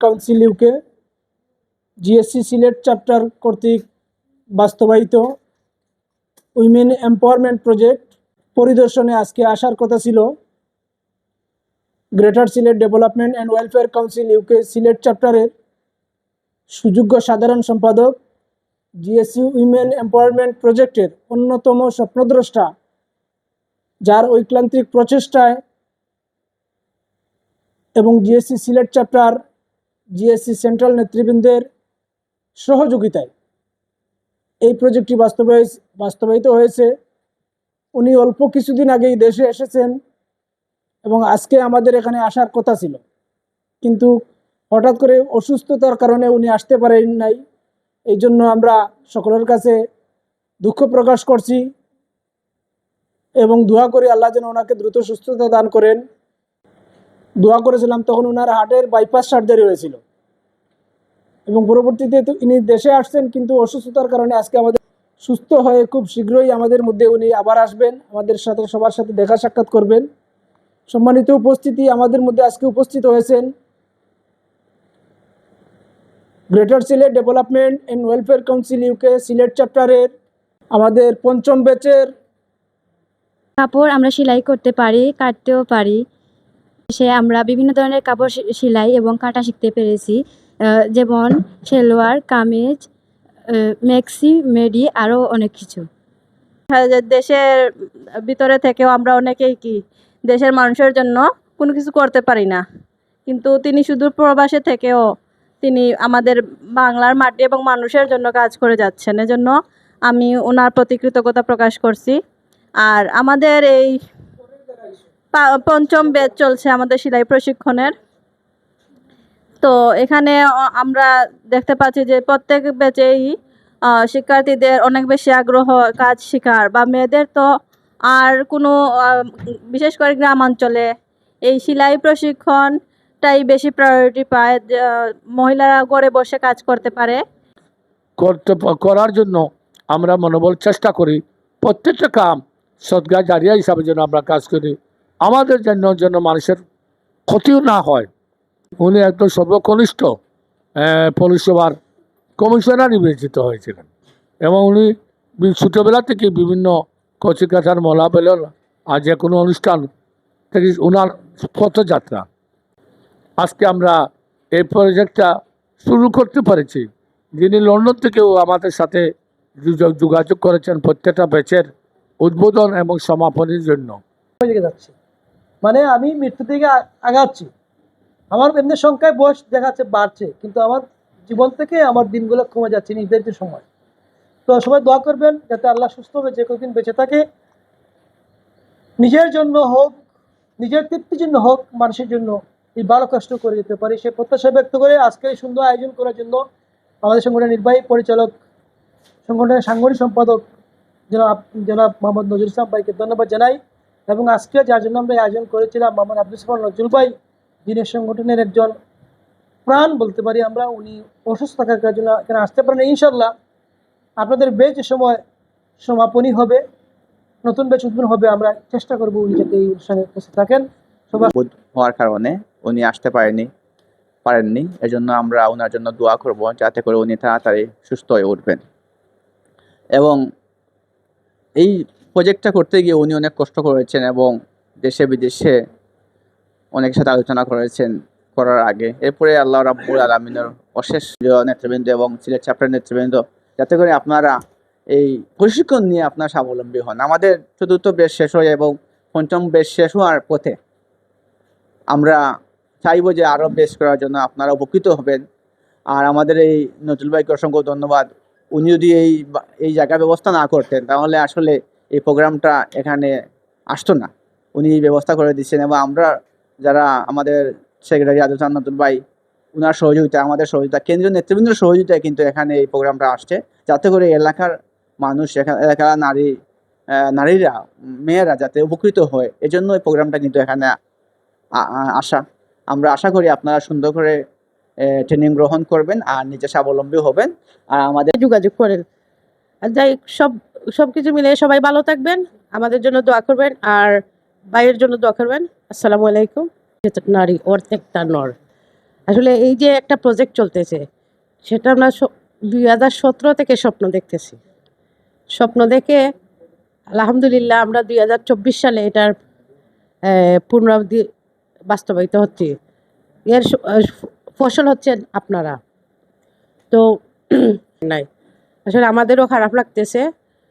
Council UK GSC Sylhet chapter কর্তৃক বাস্তবায়িত women empowerment project পরিদর্শনে আজকে আসার কথা ছিল greater Sylhet development and welfare council UK Sylhet চ্যাপ্টারের সুযোগ্য সাধারণ সম্পাদক, জিএসসি উইমেন এম্পাওয়ারমেন্ট প্রজেক্টের অন্যতম স্বপ্নদ্রষ্টা, যার ঐক্লান্তিক প্রচেষ্টায় এবং GSC Sylhet chapter GSC central নেতৃবৃন্দের সহযোগিতায় এই প্রজেক্টটি বাস্তবায়িত হয়েছে। উনি অল্প কিছুদিন আগেই দেশে এসেছেন এবং আজকে আমাদের এখানে আসার কথা ছিল, কিন্তু হঠাৎ করে অসুস্থতার কারণে উনি আসতে পারেন নাই। এই জন্য আমরা সকলের কাছে দুঃখ প্রকাশ করছি এবং দোয়া করি আল্লাহ যেন ওনাকে দ্রুত সুস্থতা দান করেন। দোয়া করেছিলাম তখন ওনার হার্টের বাইপাস সার্জারি হয়েছিল এবং পরবর্তীতে তো ইনি দেশে আসছেন, কিন্তু অসুস্থতার কারণে আজকে আমাদের সুস্থ হয়ে খুব শীঘ্রই আমাদের মধ্যে উনি আবার আসবেন, আমাদের সাথে সবার সাথে দেখা সাক্ষাৎ করবেন। সম্মানিত উপস্থিতি, আমাদের মধ্যে আজকে উপস্থিত হয়েছেন greater Sylhet development and welfare council UK Sylhet চ্যাপ্টারের আমাদের পঞ্চম ব্যাচের। কাপড় আমরা সেলাই করতে পারি, কাটতেও পারি। আমরা বিভিন্ন ধরনের কাপড় সেলাই এবং কাটা শিখতে পেরেছি, যেমন সেলোয়ার, কামিজ, মেক্সি, মেডি, আরও অনেক কিছু। দেশের ভিতরে থেকেও আমরা অনেকেই দেশের মানুষের জন্য কোনো কিছু করতে পারি না, কিন্তু তিনি সুদূর প্রবাসে থেকেও তিনি আমাদের বাংলার মাটি এবং মানুষের জন্য কাজ করে যাচ্ছেন। এজন্য আমি ওনার প্রতি কৃতজ্ঞতা প্রকাশ করছি। আর আমাদের এই পঞ্চম ব্যাচ চলছে আমাদের সেলাই প্রশিক্ষণের। তো এখানে আমরা দেখতে পাচ্ছি যে প্রত্যেক ব্যাচেই শিক্ষার্থীদের অনেক বেশি আগ্রহ কাজ শেখার, বা মেয়েদের তো আর কোনো বিশেষ করে গ্রামাঞ্চলে এই সেলাই প্রশিক্ষণটাই বেশি প্রায়োরিটি পায়, মহিলারা ঘরে বসে কাজ করতে পারে। করার জন্য আমরা মনোবল চেষ্টা করি, প্রত্যেকটা কাম সদকা জারিয়া হিসাবে যেন আমরা কাজ করি, আমাদের জন্য মানুষের ক্ষতিও না হয়। উনি একদম সর্বকনিষ্ঠ পুলিশ সেবার কমিশনার নির্বাচিত হয়েছিলেন এবং উনি ছোটোবেলা থেকে বিভিন্ন কচিকাছার মলা বেলন আর যে কোনো অনুষ্ঠান থেকে ওনার পথযাত্রা আজকে আমরা এই প্রজেক্টটা শুরু করতে পেরেছি। যিনি লন্ডন থেকেও আমাদের সাথে যোগাযোগ করেছেন প্রত্যেকটা ব্যাচের উদ্বোধন এবং সমাপনীর জন্য। যাচ্ছে মানে আমি মৃত্যু থেকে আগাচ্ছি, আমার এমনি সংখ্যায় বয়স দেখাচ্ছে বাড়ছে, কিন্তু আমার জীবন থেকে আমার দিনগুলো কমে যাচ্ছে নির্ধারিত সময়। তো সবাই দোয়া করবেন যাতে আল্লাহ সুস্থভাবে যে কদিন বেঁচে থাকে, নিজের জন্য হোক, নিজের তৃপ্তির জন্য হোক, মানুষের জন্য এই ভালো কষ্ট করে যেতে পারি, সে প্রত্যাশা ব্যক্ত করে আজকে এই সুন্দর আয়োজন করার জন্য আমাদের সংগঠনের নির্বাহী পরিচালক, সংগঠনের সাংগঠনিক সম্পাদক জনাব মোহাম্মদ নজরুল ইসলাম ভাইকে ধন্যবাদ জানাই। এবং আজকে যার জন্য আমরা আয়োজন করেছিলাম মোহাম্মদ আব্দুল সামাদ নজরুল ভাই, যিনি সংগঠনের একজন প্রাণ বলতে পারি আমরা, উনি অসুস্থ থাকার জন্য এখানে আসতে পারেন। ইনশাল্লাহ আপনাদের বেচ সময় সমাপনী হবে, নতুন বেচ উদ্বোধন হবে, আমরা চেষ্টা করবো উনি যাতে এই অনুষ্ঠানে উপস্থিত থাকেন। সবাই হওয়ার কারণে উনি আসতে পারেননি, এজন্য আমরা ওনার জন্য দোয়া করব যাতে করে উনি তাড়াতাড়ি সুস্থ হয়ে উঠবেন। এবং এই প্রজেক্টটা করতে গিয়ে উনি অনেক কষ্ট করেছেন এবং দেশে বিদেশে অনেক সাথে আলোচনা করার আগে এরপরে আল্লাহ রাব্বুল আলামিনের অশেষ নেতৃবৃন্দ এবং সিলেট চ্যাপ্টার নেতৃবৃন্দ যাতে করে আপনারা এই প্রশিক্ষণ নিয়ে আপনারা স্বাবলম্বী হন। আমাদের চতুর্থ বেশ শেষ হয়ে এবং পঞ্চম বেশ শেষ হওয়ার পথে আমরা চাইব যে আরও বেশ করার জন্য আপনারা উপকৃত হবেন। আর আমাদের এই নজরুল ভাইকে অসংখ্য ধন্যবাদ। উনি যদি এই জায়গা ব্যবস্থা না করতেন তাহলে আসলে এই প্রোগ্রামটা এখানে আসতো না। উনি এই ব্যবস্থা করে দিচ্ছেন এবং আমরা যারা আমাদের সেক্রেটারি আব্দুল সামাদ নজরুল ভাই, ওনার সহযোগিতা, আমাদের সহযোগিতা, কেন্দ্রীয় নেতৃবৃন্দের সহযোগিতায় কিন্তু এখানে এই প্রোগ্রামটা আসছে, যাতে করে এলাকার মানুষ, এলাকার নারীরা, মেয়েরা যাতে উপকৃত হয়। এজন্য এই প্রোগ্রামটা কিন্তু এখানে আসা। আমরা আশা করি আপনারা সুন্দর করে ট্রেনিং গ্রহণ করবেন আর নিজে স্বাবলম্বী হবেন আর আমাদের যোগাযোগ করেন। আর যাই সব কিছু মিলে সবাই ভালো থাকবেন, আমাদের জন্য দোয়া করবেন আর ভাইয়ের জন্য দোয়া করবেন। আসসালামু আলাইকুম। নারী অর্ধেকটা নর। আসলে এই যে একটা প্রজেক্ট চলতেছে, সেটা আমরা 2017 থেকে স্বপ্ন দেখতেছি। স্বপ্ন দেখে আলহামদুলিল্লাহ আমরা 2024 সালে এটার পুনরাবৃত্তি বাস্তবায়িত হচ্ছে। এর ফসল হচ্ছেন আপনারা। তো নাই, আসলে আমাদেরও খারাপ লাগতেছে।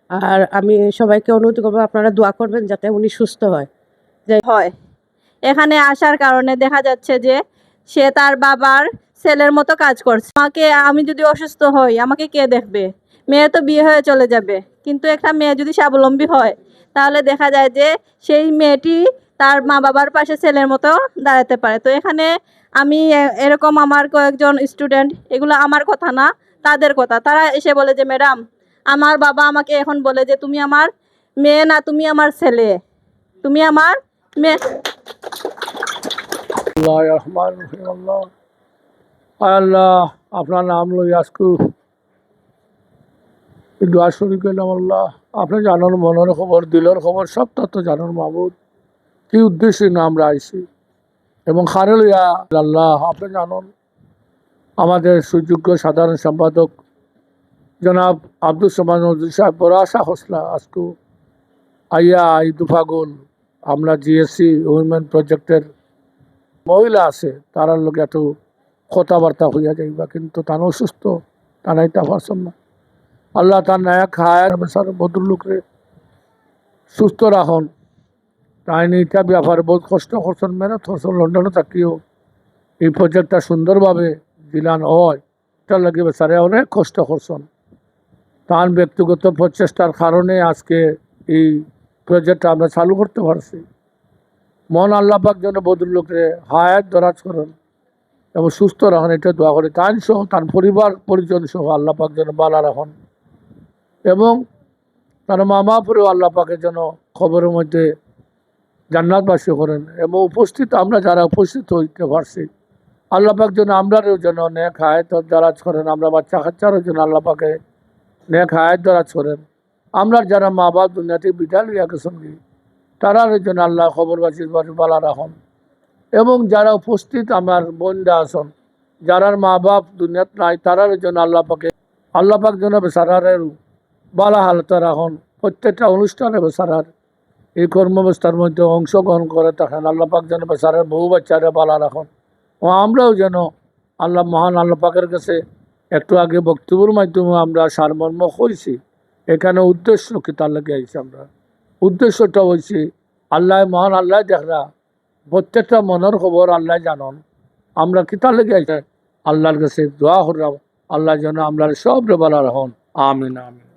আর আমি সবাইকে অনুরোধ করবো আপনারা দোয়া করবেন যাতে উনি সুস্থ হয়। হয় এখানে আসার কারণে দেখা যাচ্ছে যে সে তার বাবার ছেলের মতো কাজ করছে। আমি যদি অসুস্থ হই আমাকে কে দেখবে? মেয়ে তো বিয়ে হয়ে চলে যাবে, কিন্তু একটা মেয়ে যদি স্বাবলম্বী হয় তাহলে দেখা যায় যে সেই মেয়েটি তার মা বাবার পাশে ছেলের মতো দাঁড়াতে পারে। তো এখানে আমি এরকম আমার কয়েকজন স্টুডেন্ট, এগুলো আমার কথা না, তাদের কথা। তারা এসে বলে যে ম্যাডাম, আমার বাবা আমাকে এখন বলে যে তুমি আমার মেয়ে না, তুমি আমার ছেলে, তুমি আমার মেয়ে। আল্লাহ রহমান রহিম। আল্লাহ আল্লাহ আপনার নাম লই আজকু দোয়া শুরু করলাম। আল্লাহ আপনি জানার মনের খবর, দিলের খবর, সব তত্ত্ব জানার মাহবুদ। কি উদ্দেশ্যে না আমরা আইসি এবং খারে লইয়া আল্লাহ আপনি জানুন। আমাদের সুযোগ্য সাধারণ সম্পাদক জনাব আব্দুল সমান নজরুল সাহেব বড় আশা হসলা আজকু আইয়া এই দুফাগুল আমরা জিএসসি উইমেন প্রজেক্টের মহিলা আছে তারার লোক এত কথাবার্তা হইয়া যাইবা, কিন্তু তার অসুস্থ, তারা এটা পারছেন না। আল্লাহ তার নায়ক খায় সার ভদ্রলোকরে সুস্থ রাখুন। তাই এইটা ব্যাপারে বহুত কষ্ট করছেন, মেহনত করছেন। লন্ডনে থাকিও এই প্রজেক্টটা সুন্দরভাবে দিলান হয়, এটা লাগে বেচারে অনেক কষ্ট করছেন। তার ব্যক্তিগত প্রচেষ্টার কারণে আজকে এই প্রজেক্টটা আমরা চালু করতে পারছি। মন আল্লাহ পাক যেন ভদ্রলোকরে হায়াত দরাজ করেন এবং সুস্থ রাখেন, এটা দোয়া করে। তাই সহ তার পরিবার পরিজন সহ আল্লাহ পাক যেন বালা রাখেন এবং তার মা বাপরেও আল্লাহ পাকের যেন খবরের মধ্যে জান্নাতবাসী করেন। এবং উপস্থিত আমরা যারা উপস্থিত হইতে পারছি আল্লাহ পাক যেন আমরাও যেন নেক হায়াত দরাজ করেন। আমরা বাচ্চা কাচ্চারও যেন আল্লাহ পাকে নেক হায়াত দরাজ করেন। আমরা যারা মা বাপ দুনিয়াতে বিদায় লইয়া গেছেন তারার জন্য আল্লাহ খবরবাসীর বালা রাখুন। এবং যারা উপস্থিত আমার বোনরা আছেন যারার মা বাপ দুনিয়াত নাই তারার জন্য আল্লাহ পাক যেন বেচারারের বালা হালতা রাখুন। প্রত্যেকটা অনুষ্ঠানে বেচারার এই কর্মব্যবস্থার মধ্যে অংশগ্রহণ করে থাকেন। আল্লাহ পাক যেন বেচারার বহু বাচ্চারা বালা রাখুন। ও আমরাও যেন আল্লাহ মহান আল্লাহ পাকের কাছে একটু আগে বক্তব্যের মাধ্যমে আমরা সারমর্ম হয়েছি। এখানে উদ্দেশ্য কি তার লাগে আইছি আমরা। উদ্দেশ্যটা হয়েছে আল্লাহ মহান আল্লাহ দেখরা প্রত্যেকটা মনের খবর আল্লাহ জানন। আমরা কি তার লেগে আইছি আল্লাহর কাছে দোয়া করলাম আল্লাহ যেন আমরা সব রে বালা রাখুন। আমিন আমিন।